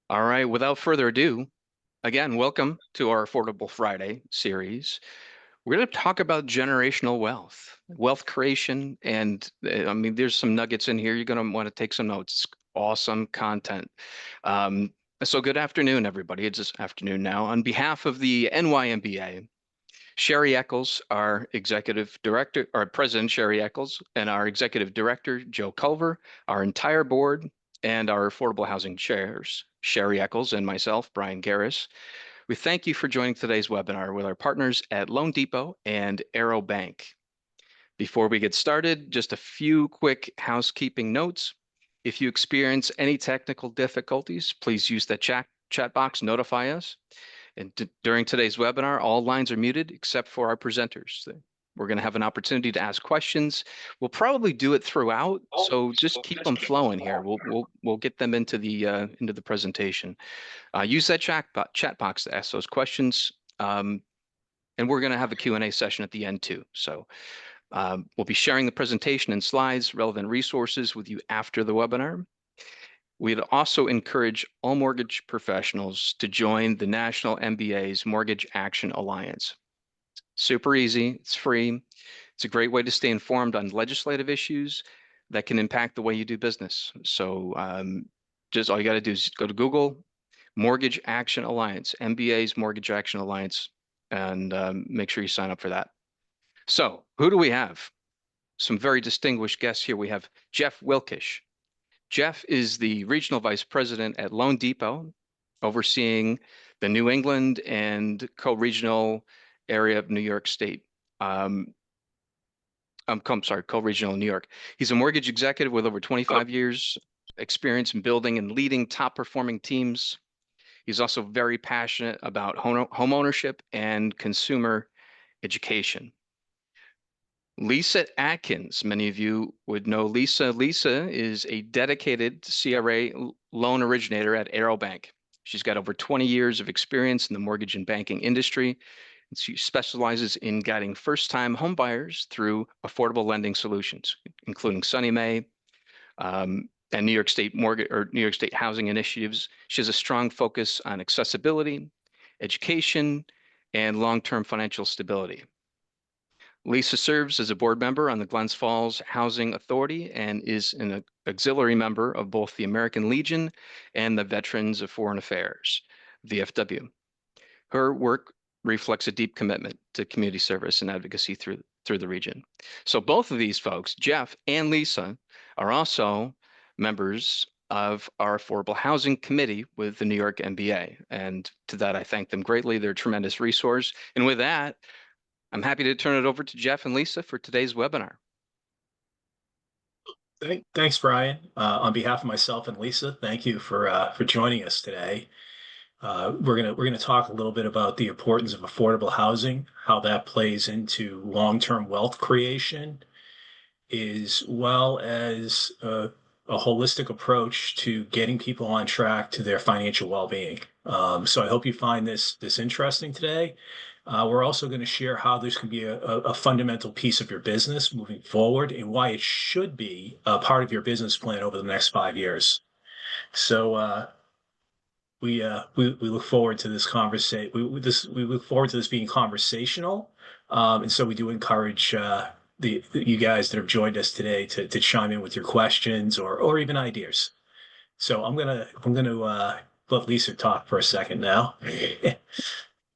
All right, without further ado, again, welcome to our Affordable Friday series. We're going to talk about generational wealth, wealth creation, and I mean, there's some nuggets in here. You're going to want to take some notes. It's awesome content. So good afternoon, everybody. It's this afternoon now. On behalf of the NYMBA, Sherry Eccles, our executive director, our president, Sherry Eccles, and our executive director, Joe Culver, our entire board, and our affordable housing chairs, Sherry Eccles and myself, Brian Garris. We thank you for joining today's webinar with our partners at Loan Depot and Arrow Bank. Before we get started, just a few quick housekeeping notes. If you experience any technical difficulties, please use the chat box, notify us. And during today's webinar, all lines are muted except for our presenters. We're going to have an opportunity to ask questions. We'll probably do it throughout, so just keep them flowing here. We'll get them into the presentation. Use that chat box to ask those questions. And we're going to have a Q&A session at the end too. So we'll be sharing the presentation and slides, relevant resources with you after the webinar. We'd also encourage all mortgage professionals to join the National MBA's Mortgage Action Alliance. Super easy, it's free. It's a great way to stay informed on legislative issues that can impact the way you do business. So just all you got to do is go to Google, Mortgage Action Alliance, MBA's Mortgage Action Alliance, and make sure you sign up for that. So who do we have? Some very distinguished guests here. We have Jeff Wilkish. Jeff is the regional vice president at Loan Depot, overseeing the New England and co-regional area of New York State. I'm sorry, co-regional New York. He's a mortgage executive with over 25 years experience in building and leading top performing teams. He's also very passionate about home ownership and consumer education. Lisa Atkins, many of you would know Lisa. Lisa is a dedicated CRA loan originator at Arrow Bank. She's got over 20 years of experience in the mortgage and banking industry. And she specializes in guiding first-time homebuyers through affordable lending solutions, including Sunny Mae and New York State mortgage or New York State housing initiatives. She has a strong focus on accessibility, education, and long-term financial stability. Lisa serves as a board member on the Glens Falls Housing Authority and is an auxiliary member of both the American Legion and the Veterans of Foreign Affairs, VFW. Her work reflects a deep commitment to community service and advocacy through the region. So both of these folks, Jeff and Lisa, are also members of our Affordable Housing Committee with the New York MBA. And to that, I thank them greatly. They're a tremendous resource. And with that, I'm happy to turn it over to Jeff and Lisa for today's webinar. Thanks, Brian. On behalf of myself and Lisa, thank you for joining us today. We're gonna talk a little bit about the importance of affordable housing, how that plays into long-term wealth creation, as well as a holistic approach to getting people on track to their financial well-being. So I hope you find this interesting today. We're also going to share how this can be a fundamental piece of your business moving forward and why it should be a part of your business plan over the next 5 years. So we look forward to this conversation. We look forward to this being conversational, and so we do encourage you guys that have joined us today to chime in with your questions or even ideas. So I'm gonna let Lisa talk for a second now.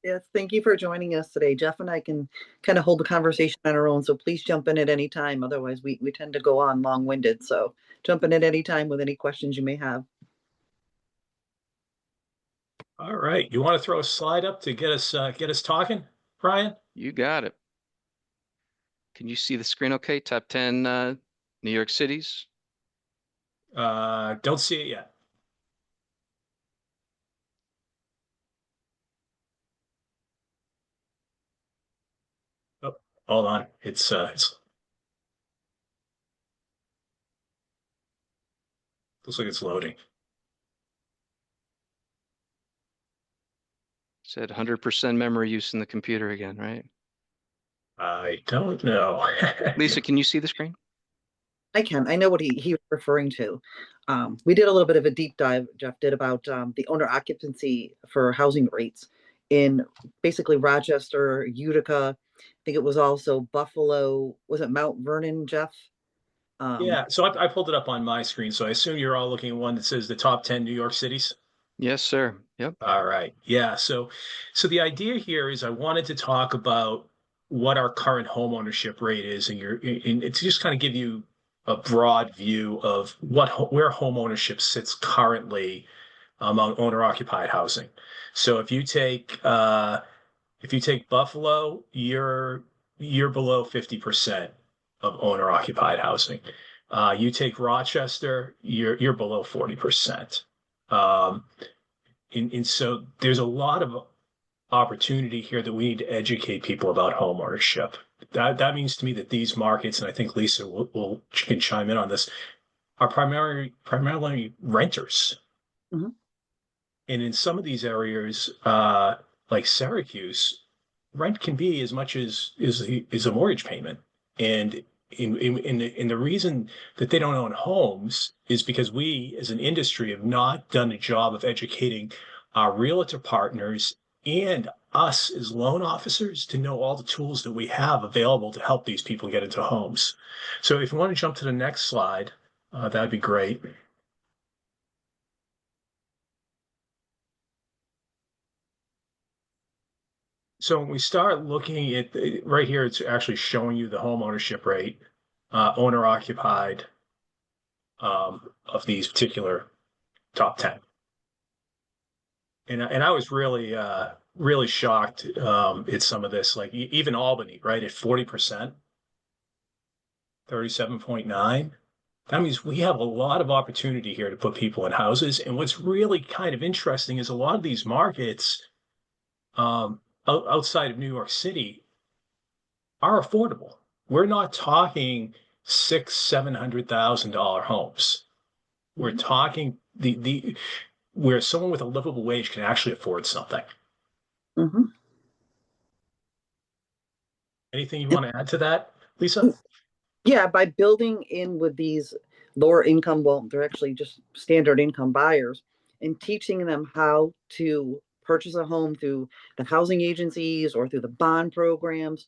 Yes, thank you for joining us today. Jeff and I can kind of hold the conversation on our own, so please jump in at any time. Otherwise, we tend to go on long-winded. So jump in at any time with any questions you may have. All right, you want to throw a slide up to get us talking, Brian? You got it. Can you see the screen okay? Top 10 New York cities? Don't see it yet. Oh, hold on. It's looks like it's loading. Said 100% memory use in the computer again, right? I don't know. Lisa, can you see the screen? I can. I know what he was referring to. We did a little bit of a deep dive, Jeff did, about the owner occupancy for housing rates in basically Rochester, Utica. I think it was also Buffalo. Was it Mount Vernon, Jeff? Um, Yeah, so I pulled it up on my screen, so I assume you're all looking at one that says the top 10 New York cities. Yes, sir. Yep. All right. Yeah. So the idea here is I wanted to talk about what our current home ownership rate is, and to just kind of give you a broad view of where home ownership sits currently among owner occupied housing. So if you take Buffalo, you're below 50% of owner occupied housing. You take Rochester, you're below 40%. Um, and so there's a lot of opportunity here that we need to educate people about home ownership. That means to me that these markets, and I think Lisa can chime in on this, are primarily renters. mhm, And in some of these areas, like Syracuse, rent can be as much as is a mortgage payment. And in the reason that they don't own homes is because we, as an industry, have not done a job of educating our realtor partners and us as loan officers to know all the tools that we have available to help these people get into homes. So if you want to jump to the next slide, that'd be great. So when we start looking at right here, it's actually showing you the home ownership rate, owner occupied, of these particular top 10. And I was really shocked at some of this, like even Albany, right, at 40%, 37.9. That means we have a lot of opportunity here to put people in houses. And what's really kind of interesting is a lot of these markets outside of New York City are affordable. We're not talking six, $700,000 homes. We're mhm. talking the where someone with a livable wage can actually afford something. Mhm. Anything you want to add to that, Lisa? Yeah, by building in with these lower income, well, they're actually just standard income buyers, and teaching them how to purchase a home through the housing agencies or through the bond programs,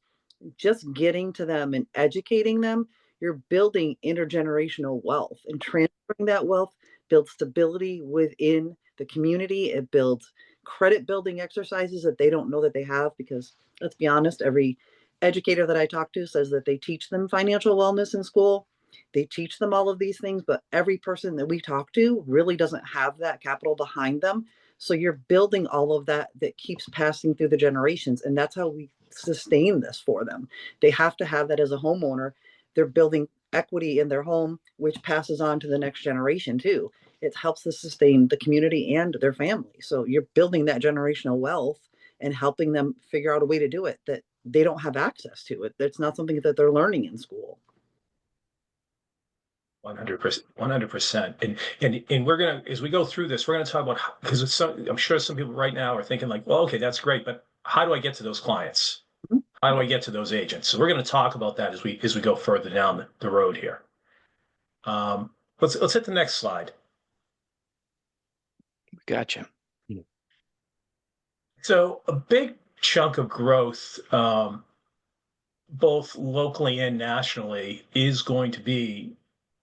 just getting to them and educating them, you're building intergenerational wealth, and transferring that wealth builds stability within the community. It builds credit building exercises that they don't know that they have, because let's be honest, every educator that I talk to says that they teach them financial wellness in school. They teach them all of these things, but every person that we talk to really doesn't have that capital behind them. So you're building all of that that keeps passing through the generations. And that's how we sustain this for them. They have to have that as a homeowner. They're building equity in their home, which passes on to the next generation too. It helps to sustain the community and their family. So you're building that generational wealth and helping them figure out a way to do it that they don't have access to it. That's not something that they're learning in school. 100%, 100%. And we're gonna, as we go through this, we're gonna talk about because it's so, I'm sure some people right now are thinking like, well, okay, that's great, but how do I get to those clients? Mhm. How do I get to those agents? So we're going to talk about that as we go further down the road here. Let's hit the next slide. Gotcha. So a big chunk of growth, both locally and nationally, is going to be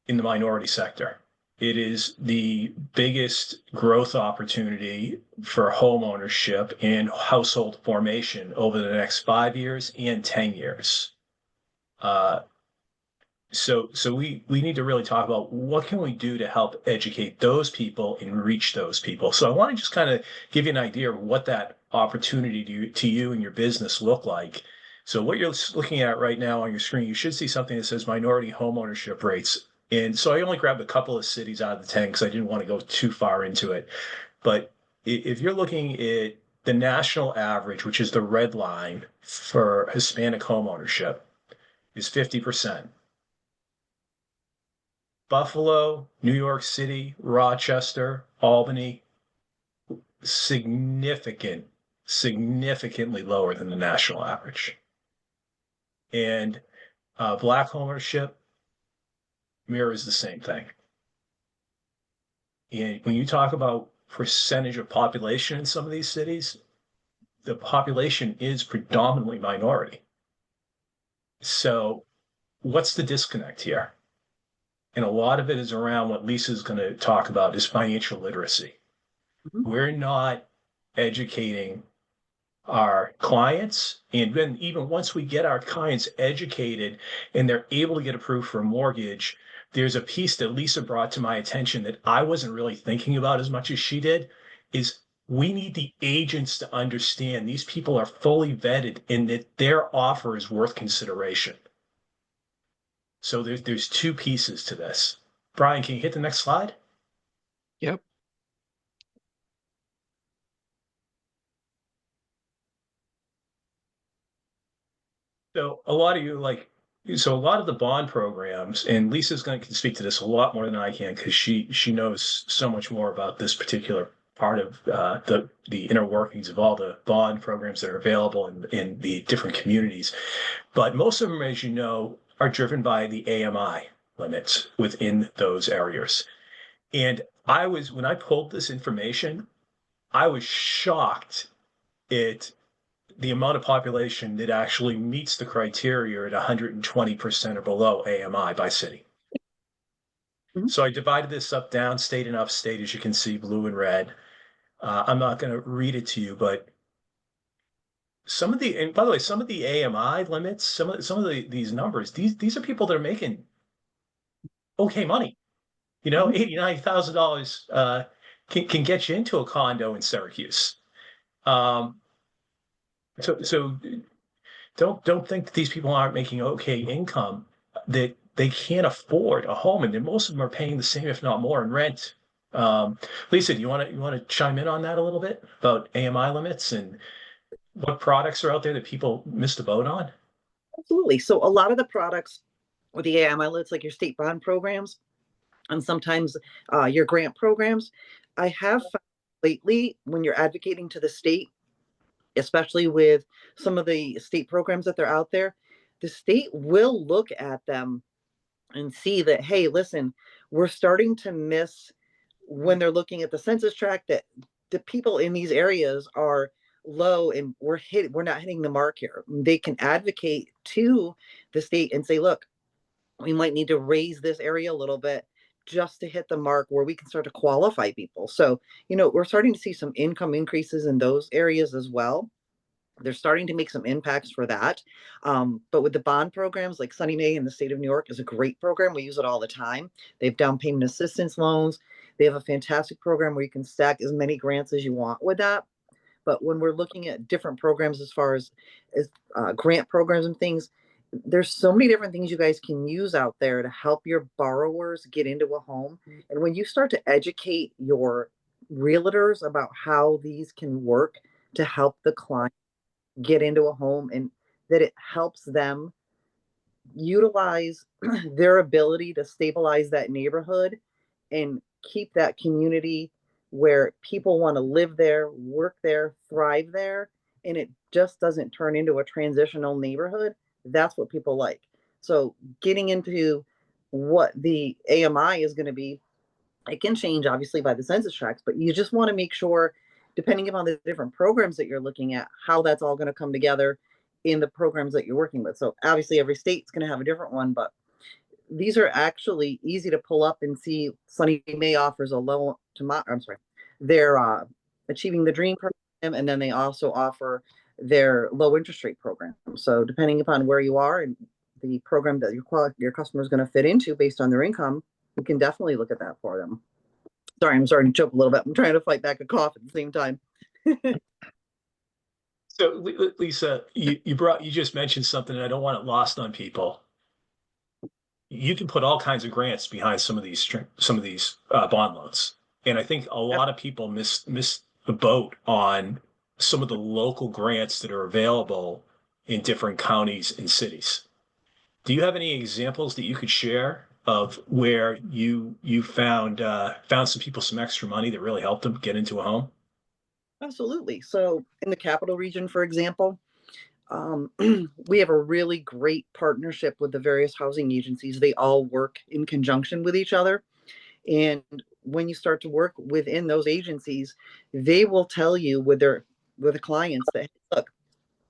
in the minority sector. It is the biggest growth opportunity for home ownership and household formation over the next 5 years and 10 years. Uh, so we need to really talk about what can we do to help educate those people and reach those people. So I want to just kind of give you an idea of what that opportunity to you and your business look like. So what you're looking at right now on your screen, you should see something that says minority home ownership rates. And so I only grabbed a couple of cities out of the 10 because I didn't want to go too far into it. But if you're looking at the national average, which is the red line for Hispanic home ownership, is 50%. Buffalo, New York City, Rochester, Albany, significantly lower than the national average. And black ownership, mirrors the same thing. And when you talk about percentage of population in some of these cities, the population is predominantly minority. So what's the disconnect here? And a lot of it is around what Lisa's going to talk about is financial literacy. We're not educating our clients. And then even once we get our clients educated and they're able to get approved for a mortgage, there's a piece that Lisa brought to my attention that I wasn't really thinking about as much as she did, is we need the agents to understand these people are fully vetted and that their offer is worth consideration. So there's two pieces to this. Brian, can you hit the next slide? Yep. So a lot of the bond programs, and Lisa's going to speak to this a lot more than I can because she knows so much more about this particular part of the inner workings of all the bond programs that are available in the different communities. But most of them, as you know, are driven by the AMI limits within those areas. And when I pulled this information, I was shocked at the amount of population that actually meets the criteria at 120% or below AMI by city. So I divided this up downstate and upstate, as you can see, blue and red. I'm not going to read it to you, but and by the way, some of the AMI limits, some of these numbers, these are people that are making okay money. $89,000 can get you into a condo in Syracuse. So don't think that these people aren't making okay income, that they can't afford a home, and then most of them are paying the same, if not more, in rent. Lisa, do you want to chime in on that a little bit about AMI limits and what products are out there that people missed the boat on? Absolutely. So a lot of the products with the AMI limits, like your state bond programs and sometimes your grant programs, I have found lately when you're advocating to the state, especially with some of the state programs that they're out there, the state will look at them and see that, hey, listen, we're starting to miss when they're looking at the census tract that the people in these areas are low and we're not hitting the mark here. They can advocate to the state and say, look, we might need to raise this area a little bit just to hit the mark where we can start to qualify people. So, we're starting to see some income increases in those areas as well. They're starting to make some impacts for that. But with the bond programs, like Sunny Mae in the state of New York is a great program. We use it all the time. They have down payment assistance loans. They have a fantastic program where you can stack as many grants as you want with that. But when we're looking at different programs as far as grant programs and things, there's so many different things you guys can use out there to help your borrowers get into a home. And when you start to educate your realtors about how these can work to help the client get into a home and that it helps them utilize their ability to stabilize that neighborhood and keep that community where people want to live there, work there, thrive there, and it just doesn't turn into a transitional neighborhood. That's what people like. So getting into what the AMI is going to be, it can change obviously by the census tracts, but you just want to make sure, depending upon the different programs that you're looking at, how that's all going to come together in the programs that you're working with. So obviously every state's going to have a different one, but these are actually easy to pull up and see. Sunny Mae offers a low to they're achieving the dream program, and then they also offer their low interest rate program. So depending upon where you are and the program that your customer is going to fit into based on their income, we can definitely look at that for them. Sorry, I'm starting to choke a little bit. I'm trying to fight back a cough at the same time. So Lisa, you just mentioned something, and I don't want it lost on people. You can put all kinds of grants behind some of these bond loans, and I think a lot of people miss the boat on some of the local grants that are available in different counties and cities. Do you have any examples that you could share of where you found some people some extra money that really helped them get into a home? Absolutely. So in the capital region, for example, We have a really great partnership with the various housing agencies. They all work in conjunction with each other. And when you start to work within those agencies, they will tell you with the clients that, look,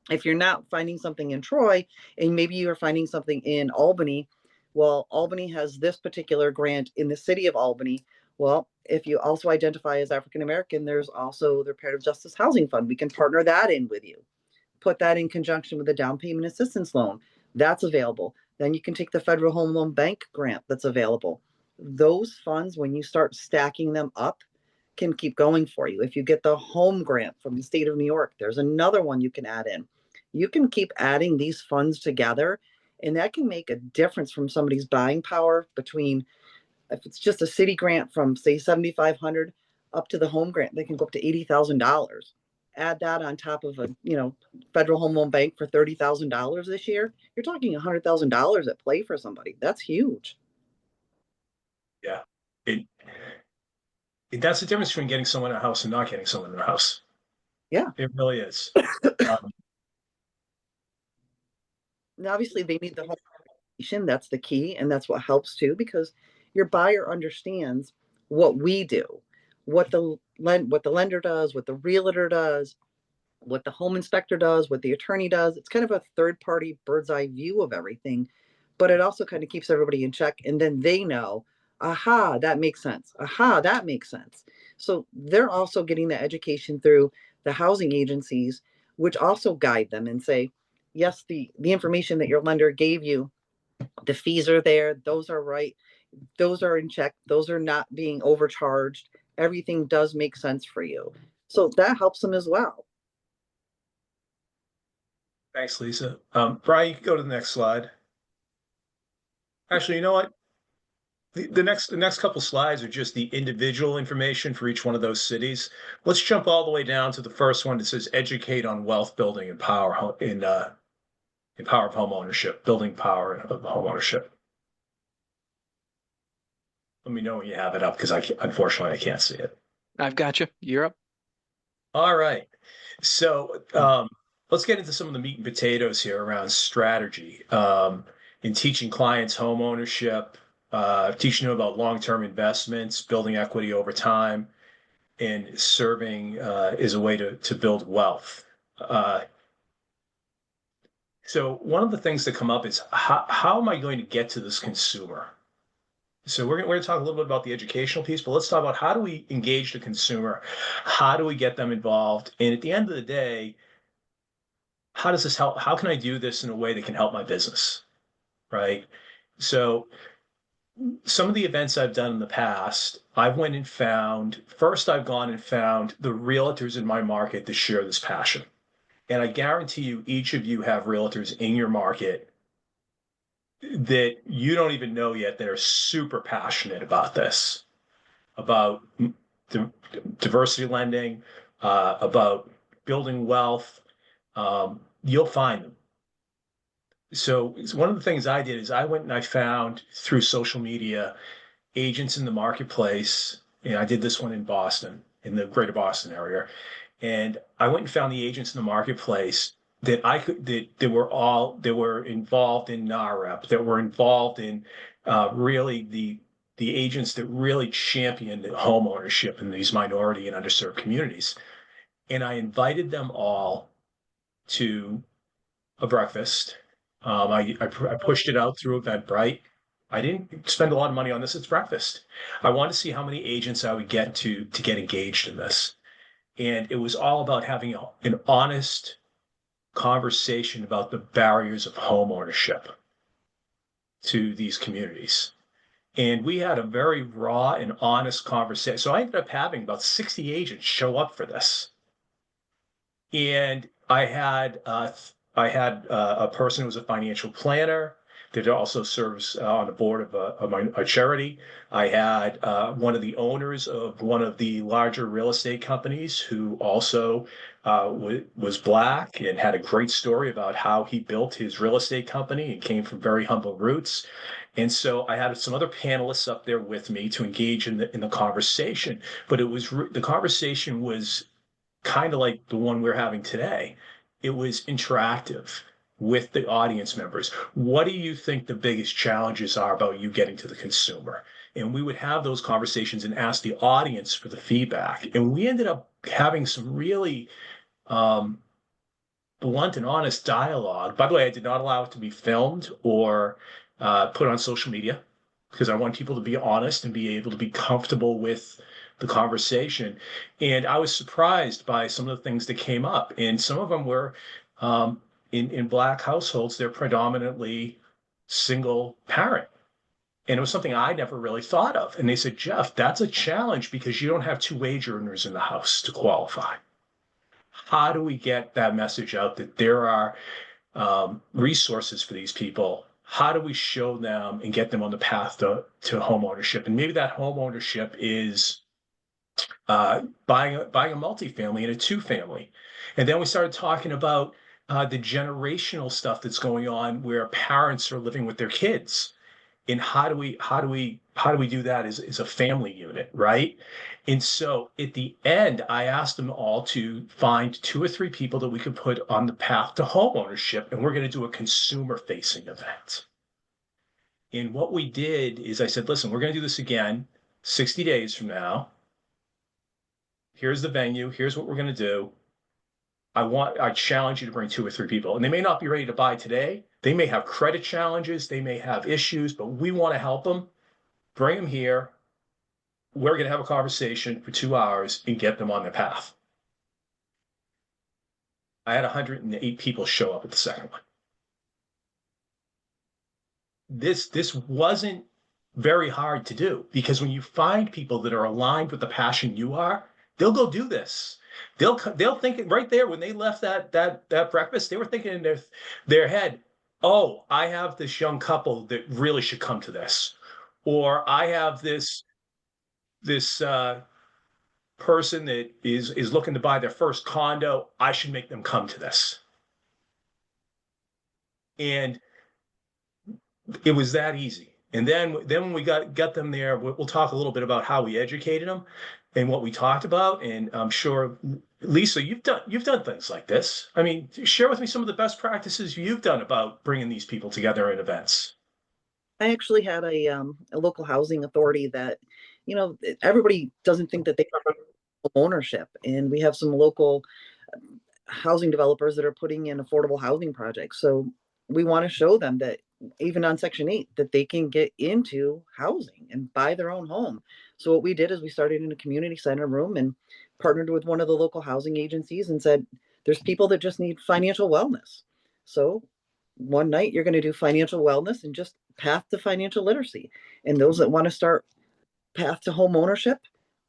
if you're not finding something in Troy and maybe you're finding something in Albany, well, Albany has this particular grant in the city of Albany. Well, if you also identify as African American, there's also the Reparative Justice Housing Fund. We can partner that in with you, put that in conjunction with the down payment assistance loan that's available. Then you can take the Federal Home Loan Bank grant that's available. Those funds, when you start stacking them up, can keep going for you. If you get the home grant from the state of New York, there's another one you can add in. You can keep adding these funds together, and that can make a difference from somebody's buying power between, if it's just a city grant from say 7,500 up to the home grant, they can go up to $80,000. Add that on top of a federal home loan bank for $30,000 this year. You're talking $100,000 at play for somebody. That's huge. Yeah. It, that's the difference between getting someone in a house and not getting someone in a house. Yeah. It really is. And obviously, they need the home information. That's the key, and that's what helps too, because your buyer understands what we do, what the lender does, what the realtor does, what the home inspector does, what the attorney does. It's kind of a third party bird's eye view of everything, but it also kind of keeps everybody in check. And then they know, aha, that makes sense. Aha, that makes sense. So they're also getting the education through the housing agencies, which also guide them and say, yes, the information that your lender gave you, the fees are there, those are right, those are in check, those are not being overcharged. Everything does make sense for you. So that helps them as well. Thanks, Lisa. Brian, you can go to the next slide. Actually, you know what? The next couple slides are just the individual information for each one of those cities. Let's jump all the way down to the first one that says educate on wealth building and power in power of home ownership, building power of home ownership. Let me know when you have it up because unfortunately I can't see it. I've got you. You're up. All right. So let's get into some of the meat and potatoes here around strategy in teaching clients home ownership, teaching them about long-term investments, building equity over time, and serving is a way to build wealth. So one of the things that come up is how am I going to get to this consumer? So we're going to talk a little bit about the educational piece, but let's talk about how do we engage the consumer? How do we get them involved? And at the end of the day, how does this help? How can I do this in a way that can help my business? Right. So some of the events I've done in the past, I've gone and found the realtors in my market that share this passion. And I guarantee you, each of you have realtors in your market that you don't even know yet that are super passionate about this, about diversity lending, about building wealth. You'll find them. So one of the things I did is I went and I found through social media agents in the marketplace. And I did this one in Boston, in the greater Boston area. And I went and found the agents in the marketplace that that were involved in NAREP, that were involved in really the agents that really championed home ownership in these minority and underserved communities. And I invited them all to a breakfast. I pushed it out through Eventbrite. I didn't spend a lot of money on this. It's breakfast. I wanted to see how many agents I would get to get engaged in this. And it was all about having an honest conversation about the barriers of home ownership to these communities. And we had a very raw and honest conversation. So I ended up having about 60 agents show up for this. And I had a person who was a financial planner that also serves on the board of a charity. I had one of the owners of one of the larger real estate companies who also was Black and had a great story about how he built his real estate company and came from very humble roots. And so I had some other panelists up there with me to engage in the conversation. But the conversation was kind of like the one we're having today. it was interactive with the audience members. What do you think the biggest challenges are about you getting to the consumer? And we would have those conversations and ask the audience for the feedback. And we ended up having some really um, blunt and honest dialogue. By the way, I did not allow it to be filmed or put on social media because I want people to be honest and be able to be comfortable with the conversation. And I was surprised by some of the things that came up. And some of them were in Black households, they're predominantly single parent. And it was something I never really thought of. And they said, Jeff, that's a challenge because you don't have two wage earners in the house to qualify. How do we get that message out that there are resources for these people? How do we show them and get them on the path to home ownership? And maybe that home ownership is buying a multifamily and a two family. And then we started talking about the generational stuff that's going on where parents are living with their kids. And how do we do that as a family unit, right? And so at the end, I asked them all to find 2 or 3 people that we could put on the path to home ownership, and we're going to do a consumer facing event. And what we did is I said, listen, we're going to do this again 60 days from now. Here's the venue. Here's what we're going to do. I challenge you to bring 2 or 3 people, and they may not be ready to buy today. They may have credit challenges. They may have issues, but we want to help them. Bring them here. We're going to have a conversation for 2 hours and get them on their path. I had 108 people show up at the second one. This wasn't very hard to do because when you find people that are aligned with the passion you are, they'll go do this. They'll think right there when they left that breakfast, they were thinking in their head, oh, I have this young couple that really should come to this, or I have this person that is looking to buy their first condo. I should make them come to this. And it was that easy. And then when we got them there, we'll talk a little bit about how we educated them and what we talked about. And I'm sure, Lisa, you've done things like this. I mean, share with me some of the best practices you've done about bringing these people together at events. I actually had a local housing authority that, everybody doesn't think that they have ownership, and we have some local housing developers that are putting in affordable housing projects. So we want to show them that even on Section 8, that they can get into housing and buy their own home. So what we did is we started in a community center room and partnered with one of the local housing agencies and said, there's people that just need financial wellness. So one night you're going to do financial wellness and just path to financial literacy. And those that want to start path to home ownership,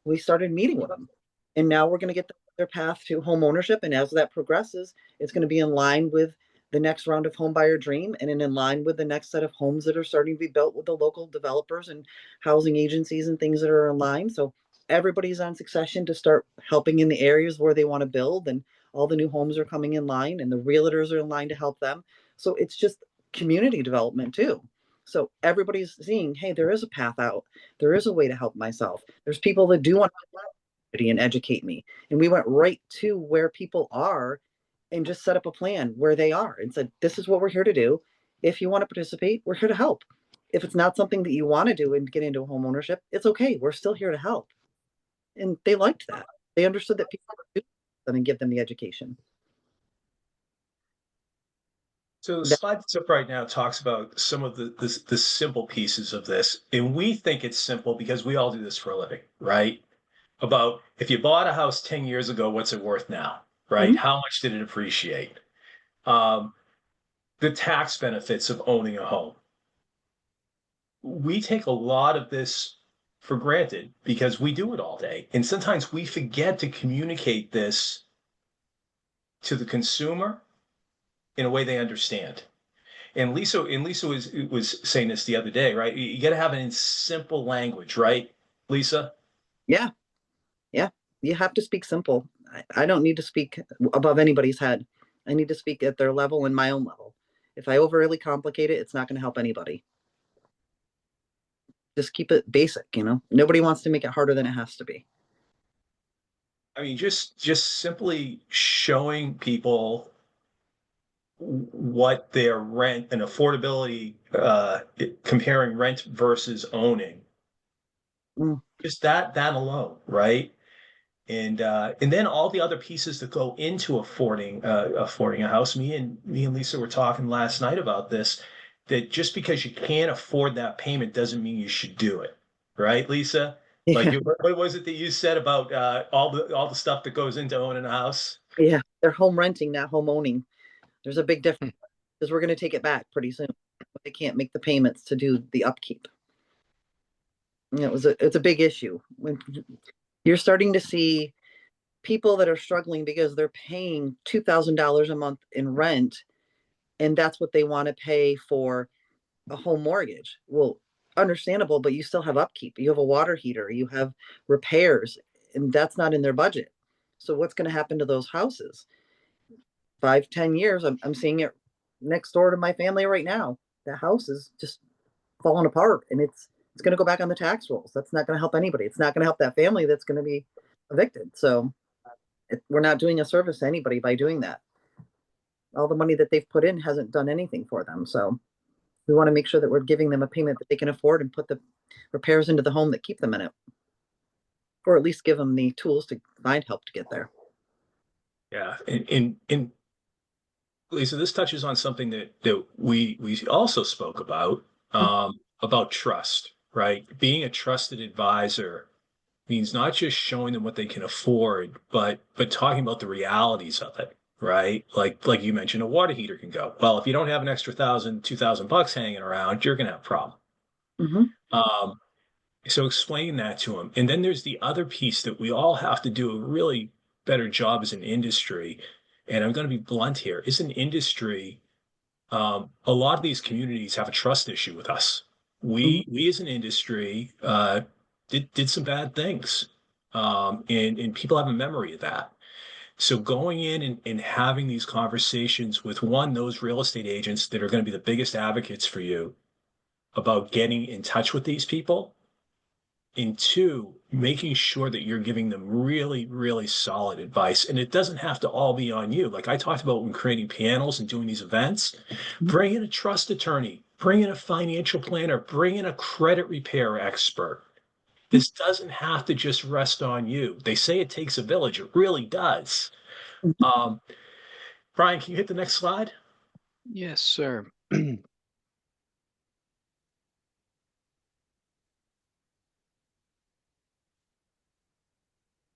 we started meeting with them. And now we're going to get their path to home ownership. And as that progresses, it's going to be in line with the next round of home buyer dream and in line with the next set of homes that are starting to be built with the local developers and housing agencies and things that are in line. So everybody's on succession to start helping in the areas where they want to build, and all the new homes are coming in line and the realtors are in line to help them. So it's just community development too. So everybody's seeing, hey, there is a path out. There is a way to help myself. There's people that do want to and educate me. And we went right to where people are and just set up a plan where they are and said, this is what we're here to do. If you want to participate, we're here to help. If it's not something that you want to do and get into home ownership, it's okay. We're still here to help. And they liked that. They understood that people would do them and give them the education. So the slide that's up right now talks about some of the simple pieces of this. And we think it's simple because we all do this for a living, right? About if you bought a house 10 years ago, what's it worth now, right? Mm-hmm. How much did it appreciate? The tax benefits of owning a home. We take a lot of this for granted because we do it all day. And sometimes we forget to communicate this to the consumer in a way they understand. And Lisa was saying this the other day, right? You got to have it in simple language, right, Lisa? Yeah. Yeah. You have to speak simple. I don't need to speak above anybody's head. I need to speak at their level and my own level. If I overly complicate it, it's not going to help anybody. Just keep it basic, Nobody wants to make it harder than it has to be. I mean, just simply showing people what their rent and affordability, comparing rent versus owning. Mm. Just that alone, right? And then all the other pieces that go into affording a house. Me and Lisa were talking last night about this, that just because you can't afford that payment doesn't mean you should do it, right, Lisa? Like, Yeah. what was it that you said about all the stuff that goes into owning a house? Yeah. They're home renting, not home owning. There's a big difference Hmm. because we're going to take it back pretty soon. They can't make the payments to do the upkeep. It's a big issue when you're starting to see people that are struggling because they're paying $2,000 a month in rent, and that's what they want to pay for a home mortgage. Well, understandable, but you still have upkeep. You have a water heater, you have repairs, and that's not in their budget. So what's going to happen to those houses? 5, 10 years, I'm seeing it next door to my family right now. The house is just falling apart, and it's going to go back on the tax rolls. That's not going to help anybody. It's not going to help that family that's going to be evicted. So we're not doing a service to anybody by doing that. All the money that they've put in hasn't done anything for them. So we want to make sure that we're giving them a payment that they can afford and put the repairs into the home that keep them in it, or at least give them the tools to find help to get there. Yeah, and Lisa, this touches on something that we also spoke about trust, right? Being a trusted advisor means not just showing them what they can afford, but talking about the realities of it, right? Like you mentioned, a water heater can go. Well, if you don't have an extra 1,000, 2,000 bucks hanging around, you're gonna have a problem. Mm-hmm. Um, so explain that to them. And then there's the other piece that we all have to do a really better job as an industry. And I'm going to be blunt here. As an industry, a lot of these communities have a trust issue with us. Mm-hmm. We as an industry did some bad things, and people have a memory of that. So going in and having these conversations with one, those real estate agents that are going to be the biggest advocates for you about getting in touch with these people, and two, making sure that you're giving them really, really solid advice. And it doesn't have to all be on you. Like I talked about when creating panels and doing these events, bring in a trust attorney, bring in a financial planner, bring in a credit repair expert. This doesn't have to just rest on you. They say it takes a village. It really does. Um, Brian, can you hit the next slide? Yes, sir.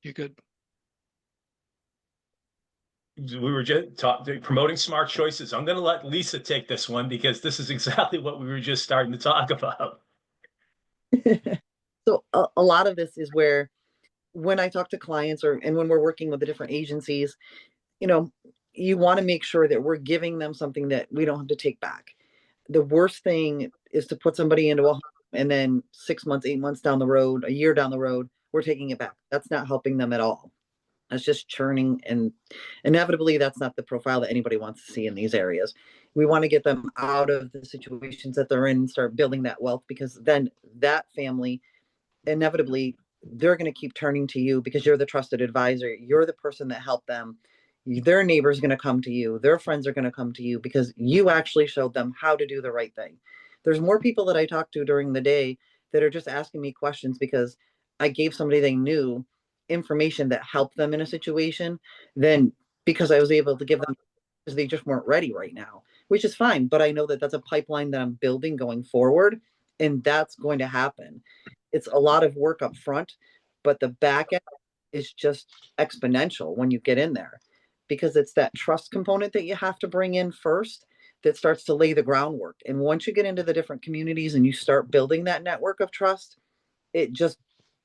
You good? We were just promoting smart choices. I'm going to let Lisa take this one because this is exactly what we were just starting to talk about. So a lot of this is where when I talk to clients and when we're working with the different agencies, you know, you want to make sure that we're giving them something that we don't have to take back. The worst thing is to put somebody into a home and then 6 months, 8 months down the road, a year down the road, we're taking it back. That's not helping them at all. That's just churning, and inevitably that's not the profile that anybody wants to see in these areas. We want to get them out of the situations that they're in and start building that wealth, because then that family inevitably they're going to keep turning to you because you're the trusted advisor. You're the person that helped them. Their neighbor's going to come to you. Their friends are going to come to you because you actually showed them how to do the right thing. There's more people that I talk to during the day that are just asking me questions because I gave somebody they knew information that helped them in a situation than because I was able to give them because they just weren't ready right now, which is fine. But I know that that's a pipeline that I'm building going forward, and that's going to happen. It's a lot of work up front, but the back end is just exponential when you get in there because it's that trust component that you have to bring in first that starts to lay the groundwork. And once you get into the different communities and you start building that network of trust, it just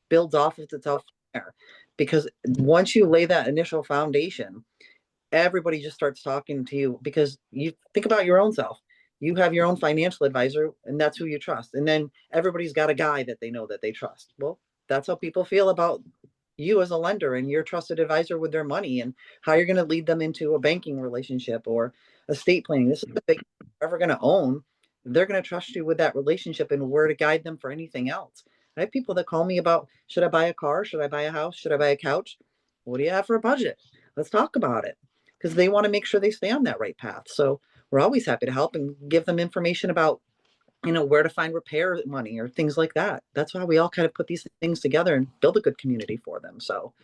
builds off of itself there. Because once you lay that initial foundation, everybody just starts talking to you because you think about your own self. You have your own financial advisor, and that's who you trust. And then everybody's got a guy that they know that they trust. Well, that's how people feel about you as a lender and your trusted advisor with their money and how you're going to lead them into a banking relationship or estate planning. This is the big they're ever going to own. They're going to trust you with that relationship and where to guide them for anything else. I have people that call me about, should I buy a car? Should I buy a house? Should I buy a couch? What do you have for a budget? Let's talk about it, because they want to make sure they stay on that right path. So we're always happy to help and give them information about, where to find repair money or things like that. That's why we all kind of put these things together and build a good community for them. So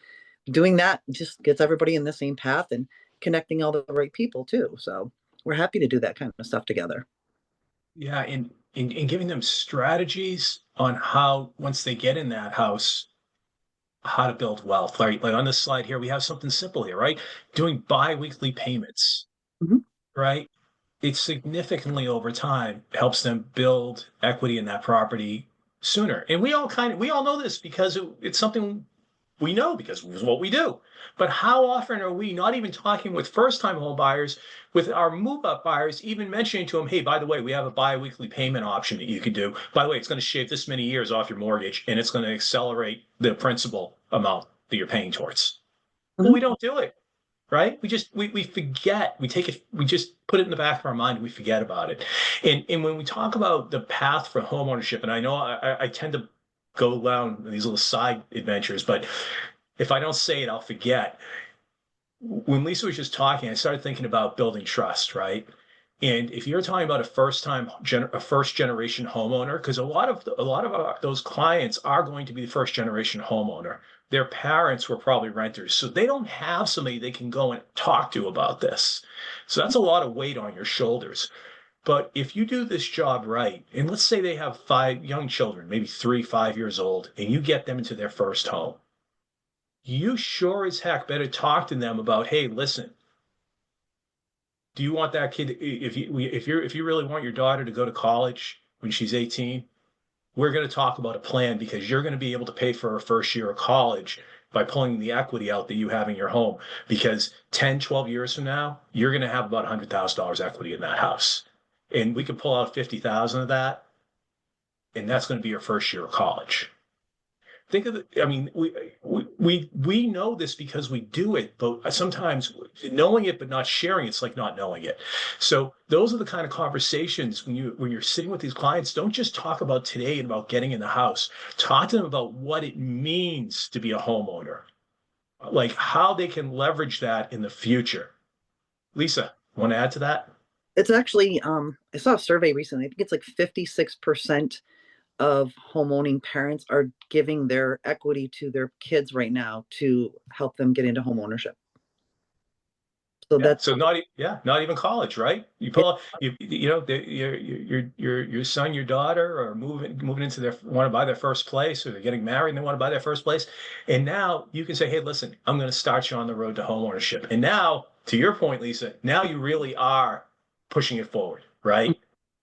doing that just gets everybody in the same path and connecting all the right people too. So we're happy to do that kind of stuff together. Yeah, and giving them strategies on how, once they get in that house, how to build wealth. Like on this slide here, we have something simple here, right? Doing bi-weekly payments, Mhm. right? It significantly over time helps them build equity in that property sooner. And we all know this because it's something we know because it's what we do. But how often are we not even talking with first-time home buyers, with our move-up buyers, even mentioning to them, hey, by the way, we have a bi-weekly payment option that you could do. By the way, it's going to shave this many years off your mortgage, and it's going to accelerate the principal amount that you're paying towards. Well, Mhm. we don't do it, right? We forget. We take it. We just put it in the back of our mind. And we forget about it. And when we talk about the path for homeownership, and I know I tend to go down these little side adventures, but if I don't say it, I'll forget. When Lisa was just talking, I started thinking about building trust, right? And if you're talking about a first generation homeowner, because those clients are going to be the first generation homeowner. Their parents were probably renters, so they don't have somebody they can go and talk to about this. So that's a lot of weight on your shoulders. But if you do this job right, and let's say they have 5 young children, maybe 3, 5 years old, and you get them into their first home, you sure as heck better talk to them about, hey, listen, do you want that kid, if you really want your daughter to go to college when she's 18, we're going to talk about a plan because you're going to be able to pay for her first year of college by pulling the equity out that you have in your home. Because 10, 12 years from now, you're going to have about $100,000 equity in that house. And we can pull out 50,000 of that, and that's going to be your first year of college. Think of it. I mean, we know this because we do it, but sometimes knowing it but not sharing it's like not knowing it. So those are the kind of conversations when you're sitting with these clients. Don't just talk about today and about getting in the house. Talk to them about what it means to be a homeowner, like how they can leverage that in the future. Lisa, want to add to that? It's actually, I saw a survey recently. I think it's like 56% of homeowning parents are giving their equity to their kids right now to help them get into home ownership. So Yeah. that's, So not even college, right? You yeah, pull out, you know, your son, your daughter are moving into their want to buy their first place, or they're getting married and they want to buy their first place. And now you can say, hey, listen, I'm going to start you on the road to home ownership. And now, to your point, Lisa, now you really are pushing it forward, right?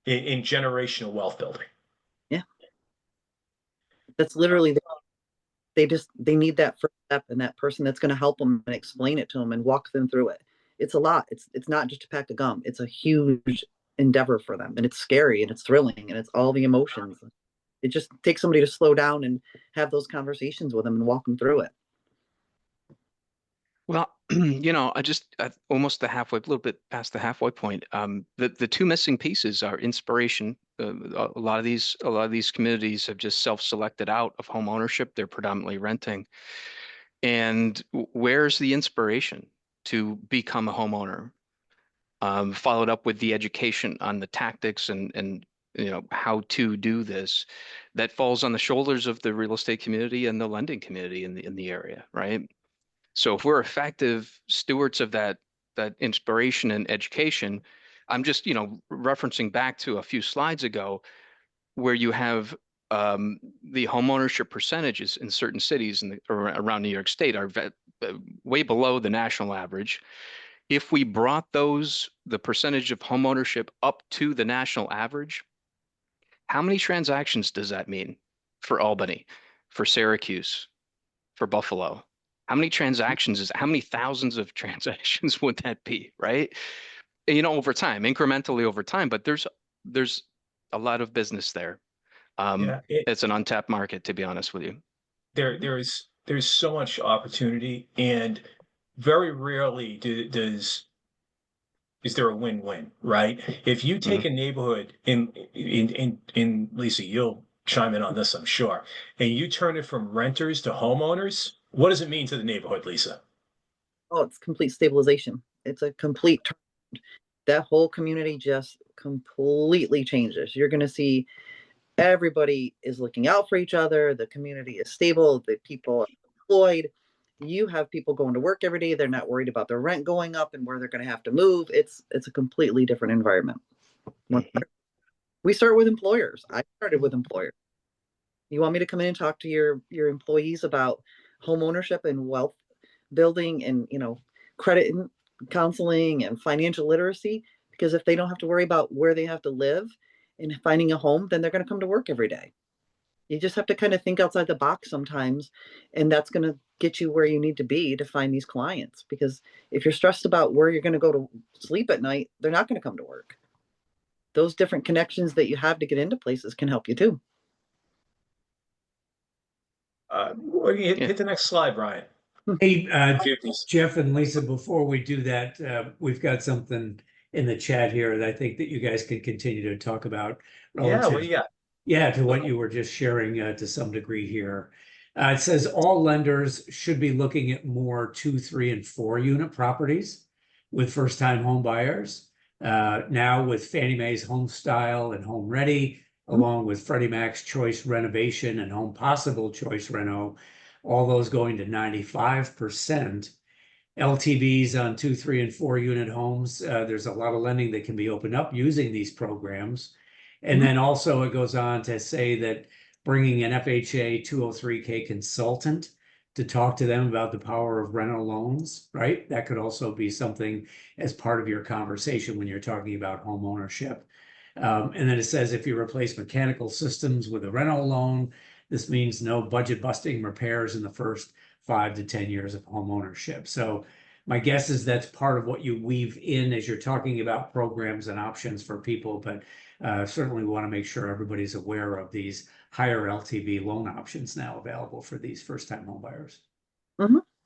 In generational wealth building. yeah, that's literally, they need that first step and that person that's going to help them and explain it to them and walk them through it. It's a lot. It's not just a pack of gum. It's a huge endeavor for them, and it's scary and it's thrilling and it's all the emotions. It just takes somebody to slow down and have those conversations with them and walk them through it. Well, almost the halfway, a little bit past the halfway point. The two missing pieces are inspiration. A lot of these communities have just self-selected out of home ownership. They're predominantly renting. And where's the inspiration to become a homeowner? Followed up with the education on the tactics and how to do this. That falls on the shoulders of the real estate community and the lending community in the area, right? So if we're effective stewards of that inspiration and education, I'm just, referencing back to a few slides ago where you have the homeownership percentages in certain cities around New York State are way below the national average. If we brought the percentage of homeownership up to the national average, how many transactions does that mean for Albany, for Syracuse, for Buffalo? How many thousands of transactions would that be, right? Over time, incrementally over time, but there's a lot of business there. Yeah. It's an untapped market, to be honest with you. There's so much opportunity, and very rarely does is there a win-win, right? If you Mhm. take a neighborhood in Lisa, you'll chime in on this, I'm sure, and you turn it from renters to homeowners, what does it mean to the neighborhood, Lisa? Oh, it's complete stabilization. It's a complete turn. that whole community just completely changes. You're going to see everybody is looking out for each other. The community is stable. The people are employed. You have people going to work every day. They're not worried about their rent going up and where they're going to have to move. It's a completely different environment. We start with employers. I started with employers. You want me to come in and talk to your employees about home ownership and wealth building and credit and counseling and financial literacy? Because if they don't have to worry about where they have to live and finding a home, then they're going to come to work every day. You just have to kind of think outside the box sometimes, and that's going to get you where you need to be to find these clients. Because if you're stressed about where you're going to go to sleep at night, they're not going to come to work. Those different connections that you have to get into places can help you too. Hit the next slide, Brian. Hey, Jeff and Lisa, before we do that, we've got something in the chat here that I think that you guys can continue to talk about Yeah, what do you got? Yeah, to what you were just sharing to some degree here. It says all lenders should be looking at more 2, 3, and 4 unit properties with first-time home buyers. Now with Fannie Mae's Home Style and Home Ready, along with Freddie Mac's Choice Renovation and Home Possible Choice Reno, all those going to 95%. LTVs on 2, 3, and 4 unit homes. There's a lot of lending that can be opened up using these programs. And then also it goes on to say that bringing an FHA 203K consultant to talk to them about the power of rental loans, right? That could also be something as part of your conversation when you're talking about home ownership. And then it says if you replace mechanical systems with a rental loan, this means no budget busting repairs in the first 5 to 10 years of home ownership. So my guess is that's part of what you weave in as you're talking about programs and options for people, but certainly want to make sure everybody's aware of these higher LTV loan options now available for these first-time home buyers.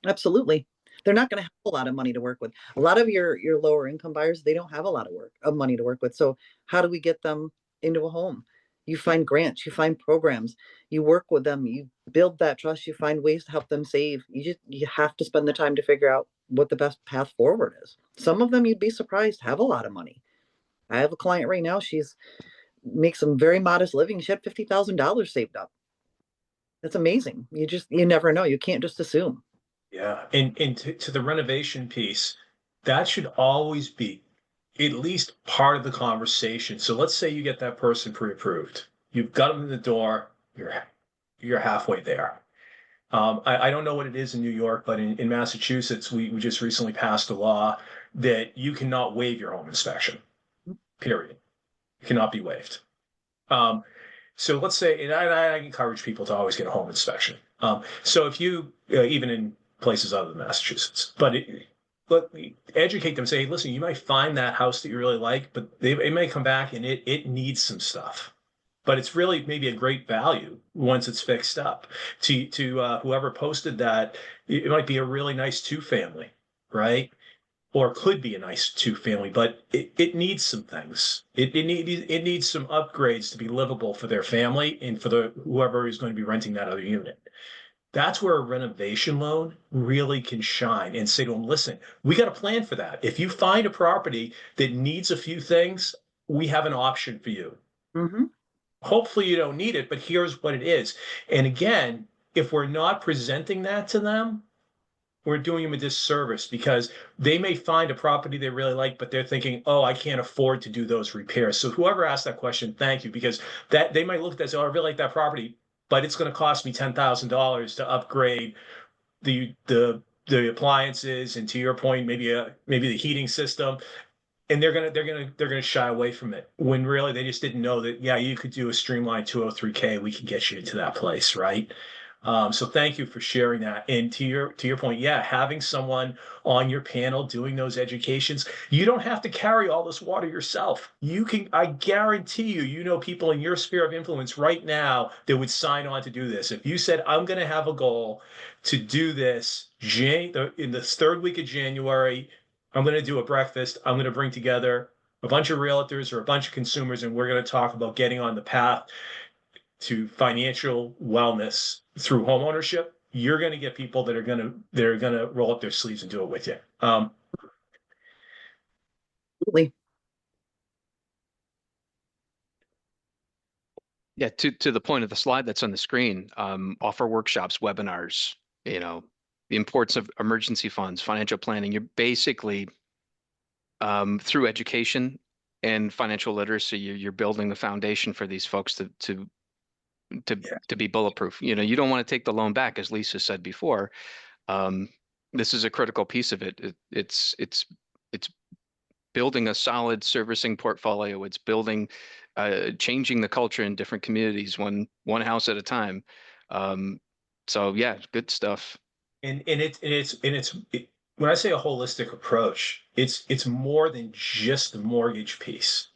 Absolutely. They're not going to have a lot of money to work with. A lot of your lower income buyers, they don't have a lot of money to work with. So how do we get them into a home? You find grants, you find programs, you work with them, you build that trust, you find ways to help them save. You have to spend the time to figure out what the best path forward is. Some of them, you'd be surprised, have a lot of money. I have a client right now, she's makes some very modest living. She had $50,000 saved up. That's amazing. You never know. You can't just assume. Yeah, and to the renovation piece, that should always be at least part of the conversation. So let's say you get that person pre-approved. You've got them in the door, you're halfway there. I don't know what it is in New York, but in Massachusetts, we just recently passed a law that you cannot waive your home inspection, period. It cannot be waived. So let's say, and I encourage people to always get a home inspection. So if you, even in places other than Massachusetts, but educate them, say, listen, you might find that house that you really like, but it may come back and it needs some stuff. But it's really maybe a great value once it's fixed up. To whoever posted that, it might be a really nice 2-family, right? Or could be a nice 2-family, but it needs some things. It needs some upgrades to be livable for their family and for whoever is going to be renting that other unit. That's where a renovation loan really can shine and say to them, listen, we got a plan for that. If you find a property that needs a few things, we have an option for you. Hopefully you don't need it, but here's what it is. And again, if we're not presenting that to them, we're doing them a disservice because they may find a property they really like, but they're thinking, oh, I can't afford to do those repairs. So whoever asked that question, thank you, because that they might look at that and say, oh, I really like that property, but it's going to cost me $10,000 to upgrade the appliances, and to your point, maybe the heating system. And they're gonna shy away from it when really they just didn't know that, yeah, you could do a streamlined 203K. We can get you into that place, right? So thank you for sharing that. And to your point, yeah, having someone on your panel doing those educations, you don't have to carry all this water yourself. You can, I guarantee you know people in your sphere of influence right now that would sign on to do this. If you said, I'm going to have a goal to do this in the 3rd week of January, I'm going to do a breakfast. I'm going to bring together a bunch of realtors or a bunch of consumers, and we're going to talk about getting on the path to financial wellness through homeownership. You're going to get people that are going to roll up their sleeves and do it with you. Absolutely. Yeah, to the point of the slide that's on the screen, offer workshops, webinars, you know, the importance of emergency funds, financial planning. You're basically through education and financial literacy, you're building the foundation for these folks to be bulletproof. You know, you don't want to take the loan back, as Lisa said before. Um, this is a critical piece of it. It's building a solid servicing portfolio. It's building, changing the culture in different communities, one house at a time. So yeah, good stuff. When I say a holistic approach, it's more than just the mortgage piece.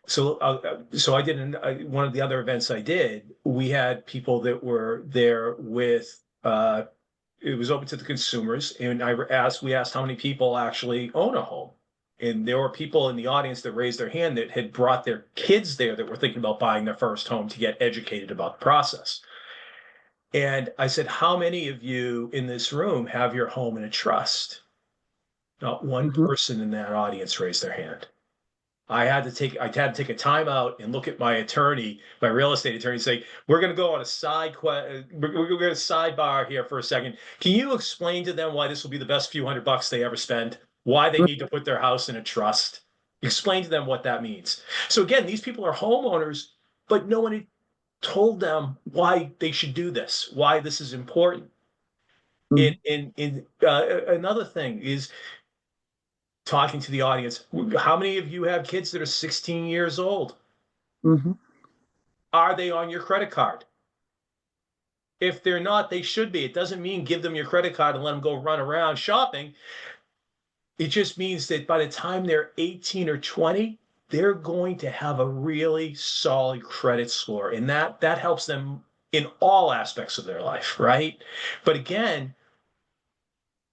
So I did one of the other events I did. We had people that were there with it was open to the consumers, and we asked how many people actually own a home. And there were people in the audience that raised their hand that had brought their kids there that were thinking about buying their first home to get educated about the process. And I said, how many of you in this room have your home in a trust? Not one person in that audience raised their hand. I had to take a time out and look at my attorney, my real estate attorney, and say, we're going to go on we're going to sidebar here for a second. Can you explain to them why this will be the best few $100 they ever spend? Why they need to put their house in a trust? Explain to them what that means. So again, these people are homeowners, but no one had told them why they should do this, why this is important. Another thing is talking to the audience. How many of you have kids that are 16 years old? Are they on your credit card? If they're not, they should be. It doesn't mean give them your credit card and let them go run around shopping. It just means that by the time they're 18 or 20, they're going to have a really solid credit score. And that helps them in all aspects of their life, right? But again,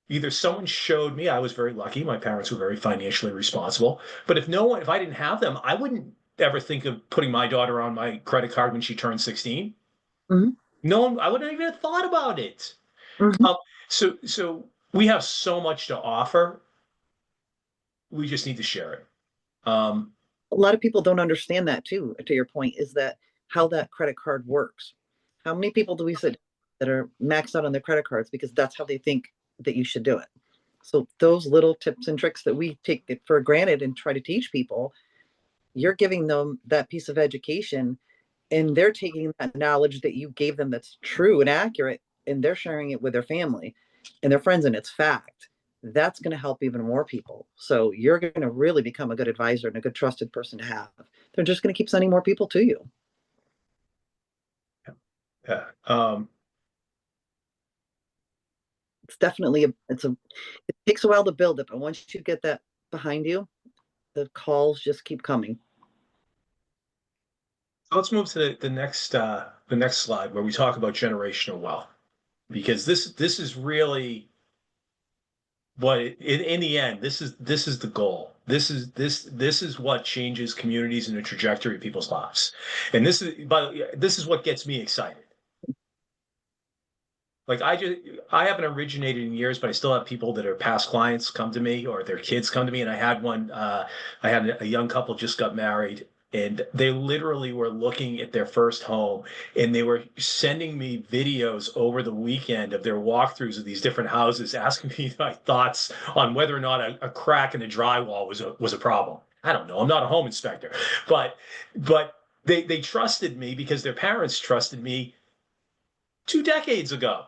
either someone showed me, I was very lucky, my parents were very financially responsible, but if I didn't have them, I wouldn't ever think of putting my daughter on my credit card when she turned 16. No one, I wouldn't even have thought about it. So we have so much to offer. We just need to share it. A lot of people don't understand that too, to your point, is that how that credit card works. How many people do we see that are maxed out on their credit cards because that's how they think that you should do it? So those little tips and tricks that we take for granted and try to teach people, you're giving them that piece of education, and they're taking that knowledge that you gave them that's true and accurate, and they're sharing it with their family and their friends, and it's fact. That's going to help even more people. So you're going to really become a good advisor and a good trusted person to have. They're just going to keep sending more people to you. Yeah. It's definitely it takes a while to build it, but once you get that behind you, the calls just keep coming. So let's move to the next slide where we talk about generational wealth, because this is really what in the end, this is the goal. This is what changes communities and the trajectory of people's lives. And this is what gets me excited. Like I haven't originated in years, but I still have people that are past clients come to me, or their kids come to me. And I had a young couple just got married, and they literally were looking at their first home, and they were sending me videos over the weekend of their walkthroughs of these different houses, asking me my thoughts on whether or not a crack in the drywall was a problem. I don't know. I'm not a home inspector, but they trusted me because their parents trusted me 2 decades ago.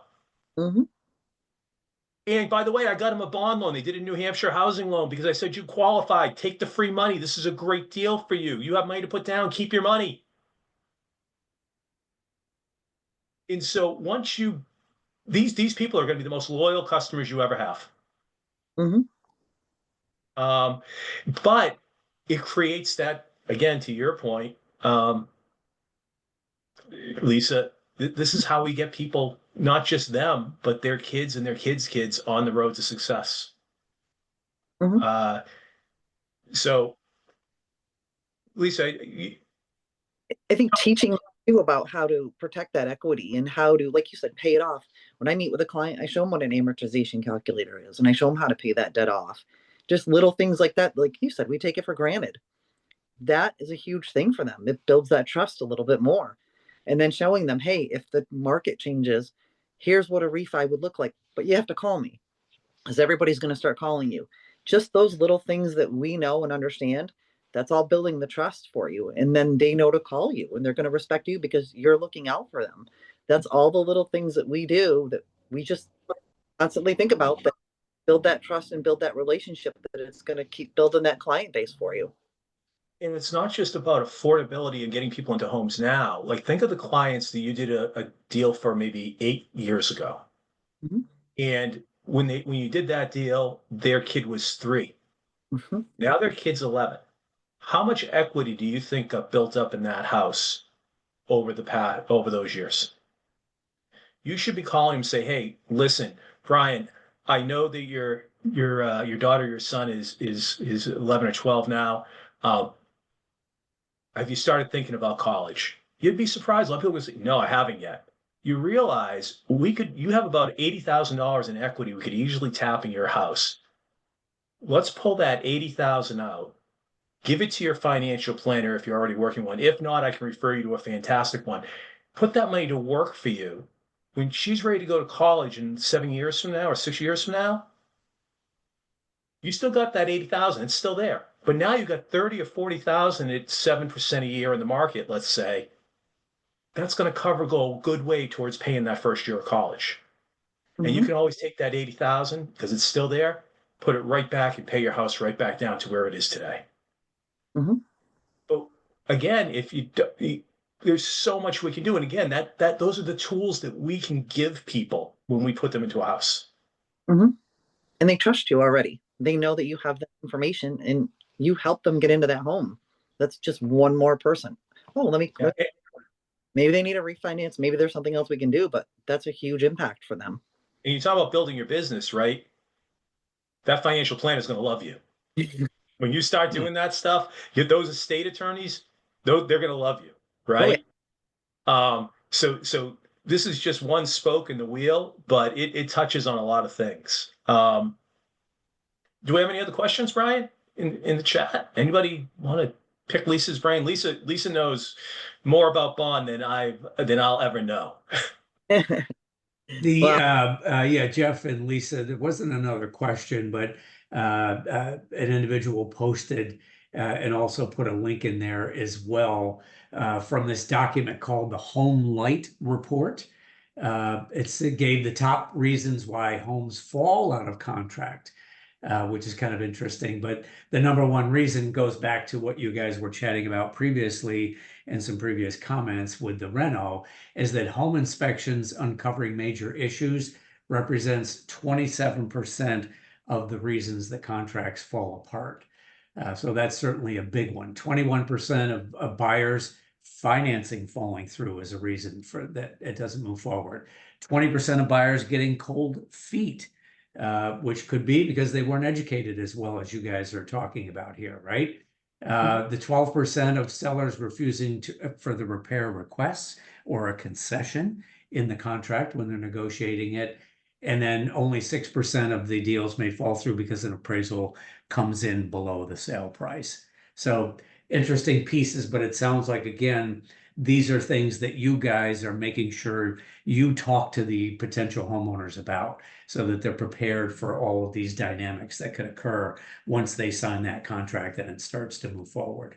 And by the way, I got him a bond loan. They did a New Hampshire housing loan because I said, you qualify, take the free money. This is a great deal for you. You have money to put down, keep your money. And so once these people are going to be the most loyal customers you ever have. But it creates that, again, to your point, Lisa, this is how we get people, not just them, but their kids and their kids' kids on the road to success. So, Lisa, I think teaching you about how to protect that equity and how to, like you said, pay it off. When I meet with a client, I show them what an amortization calculator is, and I show them how to pay that debt off. Just little things like that. Like you said, we take it for granted. that is a huge thing for them. It builds that trust a little bit more. And then showing them, hey, if the market changes, here's what a refi would look like, but you have to call me because everybody's going to start calling you. Just those little things that we know and understand, that's all building the trust for you. And then they know to call you and they're going to respect you because you're looking out for them. That's all the little things that we do that we just constantly think about that build that trust and build that relationship that it's going to keep building that client base for you. And it's not just about affordability and getting people into homes now. Like, think of the clients that you did a deal for maybe 8 years ago. Mhm. And when you did that deal, their kid was 3. Mhm. Now their kid's 11. How much equity do you think got built up in that house over those years? You should be calling him and say, "Hey, listen, Brian, I know that your daughter, your son is 11 or 12 now. Uh, have you started thinking about college?" You'd be surprised. A lot of people would say, "No, I haven't yet." You realize you have about $80,000 in equity we could easily tap in your house. Let's pull that 80,000 out. Give it to your financial planner if you're already working one. If not, I can refer you to a fantastic one. Put that money to work for you. When she's ready to go to college in 7 years from now or 6 years from now, you still got that 80,000. It's still there. But now you've got 30 or 40,000 at 7% a year in the market, let's say. That's going to go a good way towards paying that first year of college. And you Mhm. can always take that 80,000 because it's still there, put it right back and pay your house right back down to where it is today. Mhm. But again, if you do, there's so much we can do. And again, those are the tools that we can give people when we put them into a house. Mhm. And they trust you already. They know that you have that information and you help them get into that home. That's just one more person. Oh, Yeah. maybe they need a refinance. Maybe there's something else we can do, but that's a huge impact for them. And you talk about building your business, right? That financial plan is going to love you. When you start Hmm. doing that stuff, those estate attorneys, they're going to love you, Oh yeah. right? So this is just one spoke in the wheel, but it touches on a lot of things. Do we have any other questions, Brian, in the chat? Anybody want to pick Lisa's brain? Lisa knows more about bond than I'll ever know. The Well, yeah, Jeff and Lisa, there wasn't another question, but an individual posted and also put a link in there as well from this document called the Home Light Report. It gave the top reasons why homes fall out of contract, which is kind of interesting. But the number one reason goes back to what you guys were chatting about previously in some previous comments with the reno, is that home inspections uncovering major issues represents 27% of the reasons that contracts fall apart. So that's certainly a big one. 21% of buyers financing falling through is a reason for that it doesn't move forward. 20% of buyers getting cold feet, which could be because they weren't educated as well as you guys are talking about here, right? The 12% of sellers refusing for the repair requests or a concession in the contract when they're negotiating it. And then only 6% of the deals may fall through because an appraisal comes in below the sale price. So interesting pieces, but it sounds like, again, these are things that you guys are making sure you talk to the potential homeowners about so that they're prepared for all of these dynamics that could occur once they sign that contract and it starts to move forward.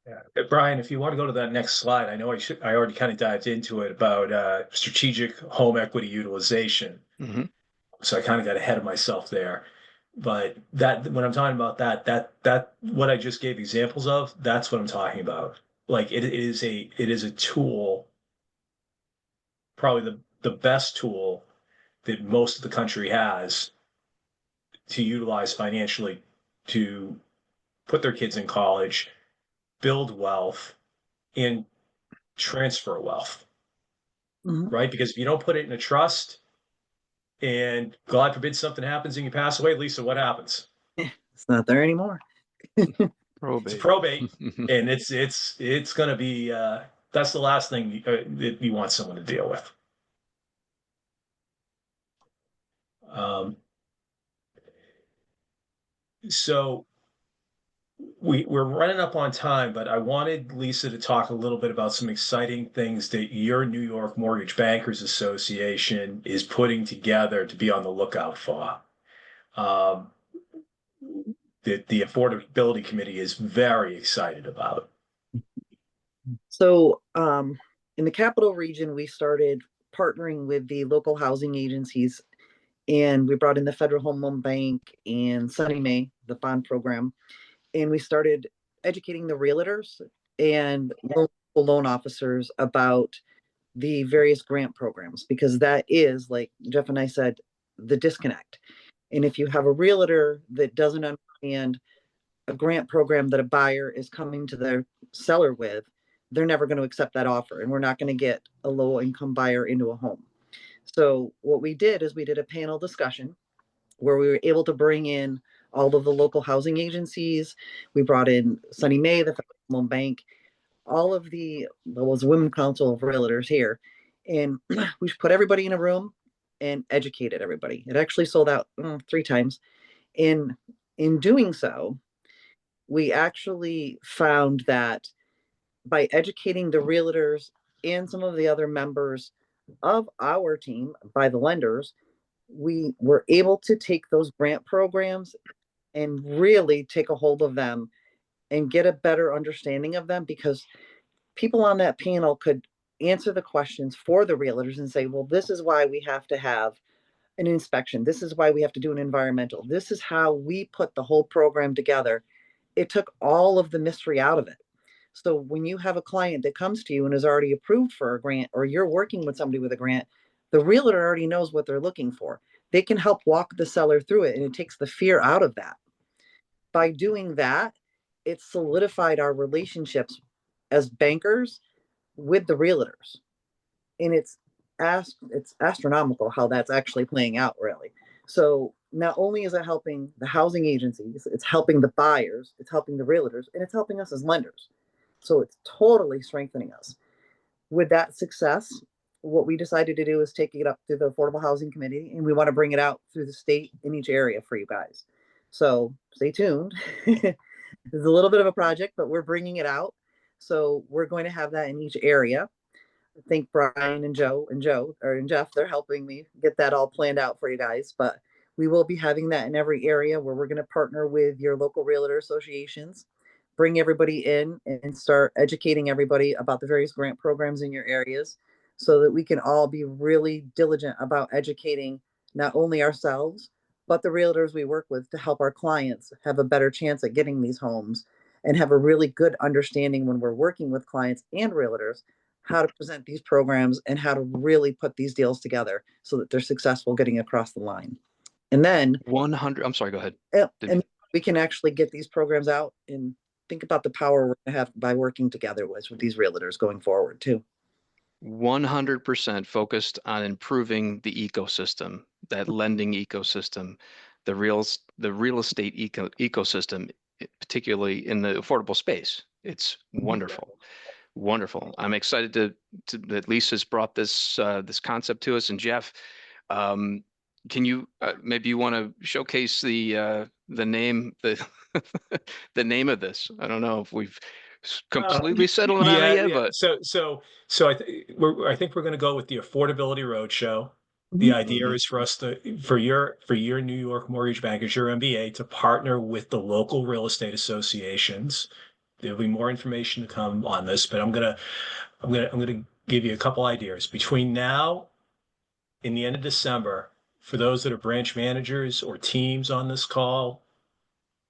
Yeah. Brian, if you want to go to that next slide, I know I already kind of dived into it about strategic home equity utilization. Hmm. So I kind of got ahead of myself there. But that when I'm talking about that what I just gave examples of, that's what I'm talking about. Like it is a tool, probably the best tool that most of the country has to utilize financially to put their kids in college, build wealth, and transfer wealth, mhm. right? Because if you don't put it in a trust and God forbid something happens and you pass away, Lisa, what happens? It's not there anymore. It's a Probate. probate, and it's going to be that's the last thing that you want someone to deal with. Um, so we're running up on time, but I wanted Lisa to talk a little bit about some exciting things that your New York Mortgage Bankers Association is putting together to be on the lookout for. Um, that the Affordability Committee is very excited about. So, in the capital region, we started partnering with the local housing agencies, and we brought in the Federal Home Loan Bank and Sunny Mae, the bond program, and we started educating the realtors and local loan officers about the various grant programs, because that is, like Jeff and I said, the disconnect. And if you have a realtor that doesn't understand a grant program that a buyer is coming to their seller with, they're never going to accept that offer. And we're not going to get a low income buyer into a home. So what we did is we did a panel discussion where we were able to bring in all of the local housing agencies. We brought in Sunny Mae, the Federal Loan Bank, all of there was a Women Council of Realtors here. And we put everybody in a room and educated everybody. It actually sold out 3 times. And in doing so, we actually found that by educating the realtors and some of the other members of our team by the lenders, we were able to take those grant programs and really take a hold of them and get a better understanding of them, because people on that panel could answer the questions for the realtors and say, well, this is why we have to have an inspection. This is why we have to do an environmental. This is how we put the whole program together. It took all of the mystery out of it. So when you have a client that comes to you and is already approved for a grant, or you're working with somebody with a grant, the realtor already knows what they're looking for. They can help walk the seller through it, and it takes the fear out of that. By doing that, it solidified our relationships as bankers with the realtors. And it's astronomical how that's actually playing out, really. So not only is it helping the housing agencies, it's helping the buyers, it's helping the realtors, and it's helping us as lenders. So it's totally strengthening us. With that success, what we decided to do is take it up to the Affordable Housing Committee, and we want to bring it out through the state in each area for you guys. So stay tuned. It's a little bit of a project, but we're bringing it out. So we're going to have that in each area. I think Brian and Joe and Jeff, they're helping me get that all planned out for you guys. But we will be having that in every area, where we're going to partner with your local realtor associations, bring everybody in and start educating everybody about the various grant programs in your areas, so that we can all be really diligent about educating not only ourselves, but the realtors we work with, to help our clients have a better chance at getting these homes, and have a really good understanding when we're working with clients and realtors, how to present these programs and how to really put these deals together so that they're successful getting across the line. And then 100, I'm sorry, go ahead. and we can actually get these programs out, and think about the power we're going to have by working together with these realtors going forward too. 100% focused on improving the ecosystem, that lending ecosystem, the real estate ecosystem, particularly in the affordable space. It's wonderful. Wonderful. I'm excited that Lisa's brought this this concept to us. And Jeff, can you maybe you want to showcase the name the name of this? I don't know if we've completely settled on it yet, but I think we're going to go with the Affordability Roadshow. The idea is for us for your New York Mortgage Bankers, your MBA, to partner with the local real estate associations. There'll be more information to come on this, but I'm gonna give you a couple ideas between now and the end of December. For those that are branch managers or teams on this call,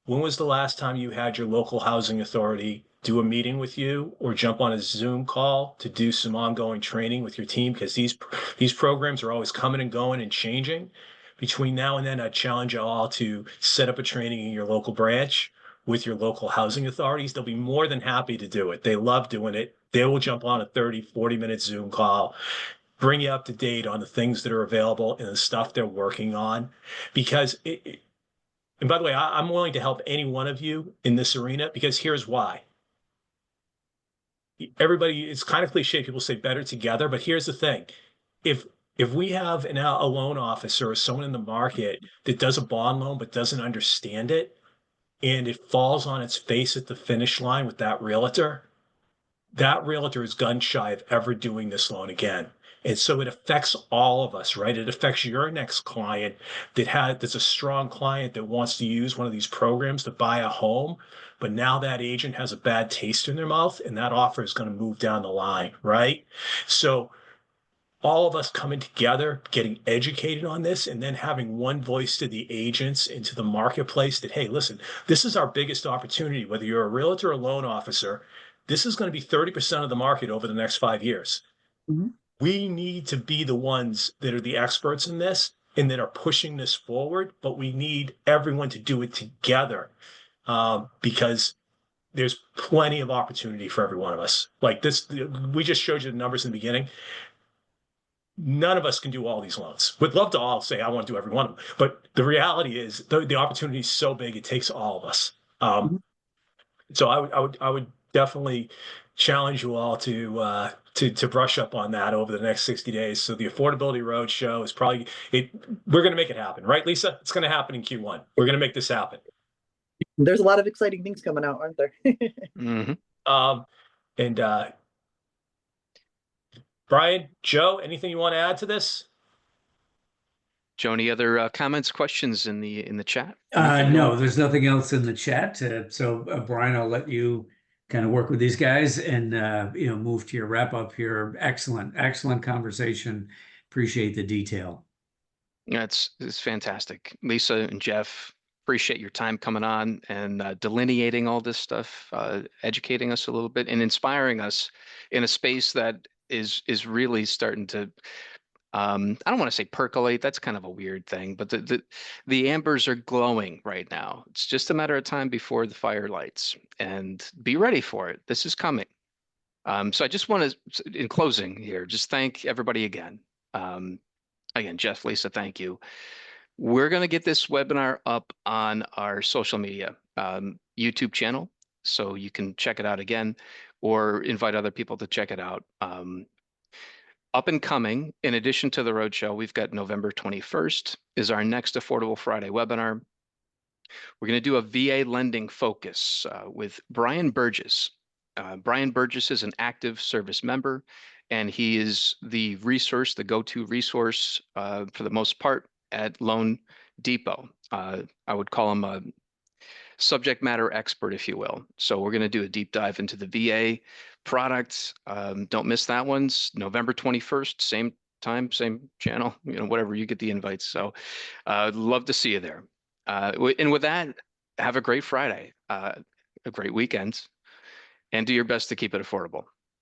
when was the last time you had your local housing authority do a meeting with you or jump on a Zoom call to do some ongoing training with your team? Because these programs are always coming and going and changing. Between now and then, I challenge you all to set up a training in your local branch with your local housing authorities. They'll be more than happy to do it. They love doing it. They will jump on a 30, 40-minute Zoom call, bring you up to date on the things that are available and the stuff they're working on. Because and by the way, I'm willing to help any one of you in this arena, because here's why. Everybody, it's kind of cliche. People say better together, but here's the thing. If we have a loan officer or someone in the market that does a bond loan but doesn't understand it, and it falls on its face at the finish line with that realtor is gun shy of ever doing this loan again. And so it affects all of us, right? It affects your next client that's a strong client that wants to use one of these programs to buy a home. But now that agent has a bad taste in their mouth, and that offer is going to move down the line, right? So all of us coming together, getting educated on this, and then having one voice to the agents and to the marketplace that, hey, listen, this is our biggest opportunity. Whether you're a realtor or a loan officer, this is going to be 30% of the market over the next 5 years. Mhm. We need to be the ones that are the experts in this and that are pushing this forward, but we need everyone to do it together, because there's plenty of opportunity for every one of us. Like this, we just showed you the numbers in the beginning. None of us can do all these loans. We'd love to all say, I want to do every one of them. But the reality is the opportunity is so big, it takes all of us. Mhm. So I would definitely challenge you all to brush up on that over the next 60 days. So the Affordability Roadshow is probably we're going to make it happen, right, Lisa? It's going to happen in Q1. We're going to make this happen. There's a lot of exciting things coming out, aren't there? Mm-hmm. And Brian, Joe, anything you want to add to this? Joe, any other comments, questions in the chat? No, there's nothing else in the chat. So Brian, I'll let you kind of work with these guys and move to your wrap up here. Excellent conversation. Appreciate the detail. It's fantastic. Lisa and Jeff, appreciate your time coming on and delineating all this stuff, educating us a little bit and inspiring us in a space that is really starting to I don't want to say percolate. That's kind of a weird thing, but the ambers are glowing right now. It's just a matter of time before the fire lights, and be ready for it. This is coming. So I just want to, in closing here, just thank everybody again. Again, Jeff, Lisa, thank you. We're going to get this webinar up on our social media, YouTube channel, so you can check it out again, or invite other people to check it out. Up and coming, in addition to the roadshow, we've got November 21st is our next Affordable Friday webinar. We're going to do a VA lending focus with Brian Burgess. Brian Burgess is an active service member, and he is the resource, the go-to resource for the most part at Loan Depot. I would call him a subject matter expert, if you will. So we're going to do a deep dive into the VA products. Don't miss that one. It's November 21st, same time, same channel, whatever you get the invites. So love to see you there. And with that, have a great Friday, a great weekend, and do your best to keep it affordable.